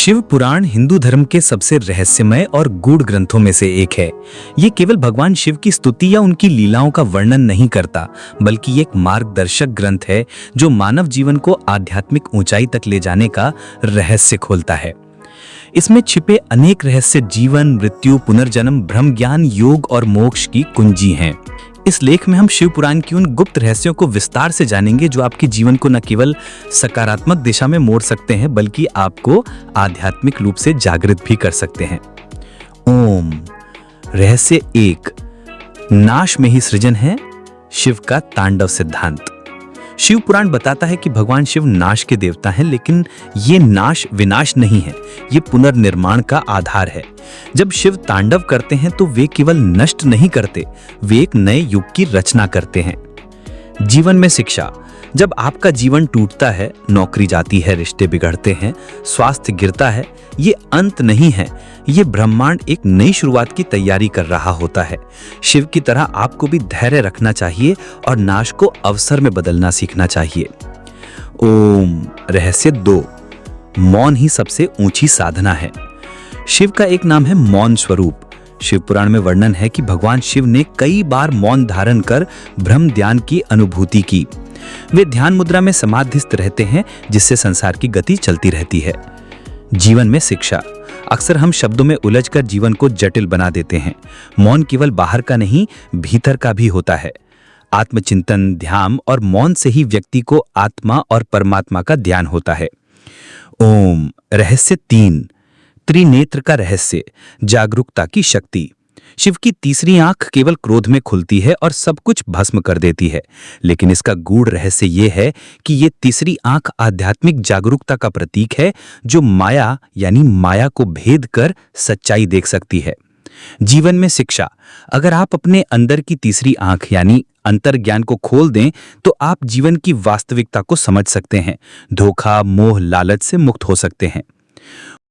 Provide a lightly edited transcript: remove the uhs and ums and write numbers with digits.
शिव पुराण हिंदू धर्म के सबसे रहस्यमय और गूढ़ ग्रंथों में से एक है। ये केवल भगवान शिव की स्तुति या उनकी लीलाओं का वर्णन नहीं करता, बल्कि एक मार्गदर्शक ग्रंथ है जो मानव जीवन को आध्यात्मिक ऊंचाई तक ले जाने का रहस्य खोलता है। इसमें छिपे अनेक रहस्य जीवन, मृत्यु, पुनर्जन्म, ब्रह्म ज्ञान, योग और मोक्ष की कुंजी हैं। इस लेख में हम शिव पुराण की उन गुप्त रहस्यों को विस्तार से जानेंगे जो आपके जीवन को न केवल सकारात्मक दिशा में मोड़ सकते हैं, बल्कि आपको आध्यात्मिक रूप से जागृत भी कर सकते हैं। ओम। रहस्य 1। नाश में ही सृजन है, शिव का तांडव सिद्धांत। शिव पुराण बताता है कि भगवान शिव नाश के देवता हैं, लेकिन ये नाश विनाश नहीं है, ये पुनर्निर्माण का आधार है। जब शिव तांडव करते हैं तो वे केवल नष्ट नहीं करते, वे एक नए युग की रचना करते हैं। जीवन में शिक्षा। जब आपका जीवन टूटता है, नौकरी जाती है, रिश्ते बिगड़ते हैं, स्वास्थ्य गिरता है, ये अंत नहीं है, ये ब्रह्मांड एक नई शुरुआत की तैयारी कर रहा होता है। शिव की तरह आपको भी धैर्य रखना चाहिए और नाश को अवसर में बदलना सीखना चाहिए। ओम। रहस्य 2। मौन ही सबसे ऊंची साधना है। शिव का एक नाम है मौन स्वरूप। शिव पुराण में वर्णन है कि भगवान शिव ने कई बार मौन धारण कर ब्रह्म ध्यान की अनुभूति की। वे ध्यान मुद्रा में समाधिस्थ रहते हैं, जिससे संसार की गति चलती रहती है। जीवन में शिक्षा। अक्सर हम शब्दों में उलझकर जीवन को जटिल बना देते हैं। मौन केवल बाहर का नहीं, भीतर का भी होता है। आत्मचिंतन, ध्यान और मौन से ही व्यक्ति को आत्मा और परमात्मा का ध्यान होता है। ओम। रहस्य 3। त्रिनेत्र का रहस्य, जागरूकता की शक्ति। शिव की तीसरी आंख केवल क्रोध में खुलती है और सब कुछ भस्म कर देती है, लेकिन इसका गूढ़ रहस्य ये है कि ये तीसरी आंख आध्यात्मिक जागरूकता का प्रतीक है, जो माया यानी माया को भेद कर सच्चाई देख सकती है। जीवन में शिक्षा। अगर आप अपने अंदर की तीसरी आंख यानी अंतर्ज्ञान को खोल दें, तो आप जीवन की वास्तविकता को समझ सकते हैं, धोखा, मोह, लालच से मुक्त हो सकते हैं।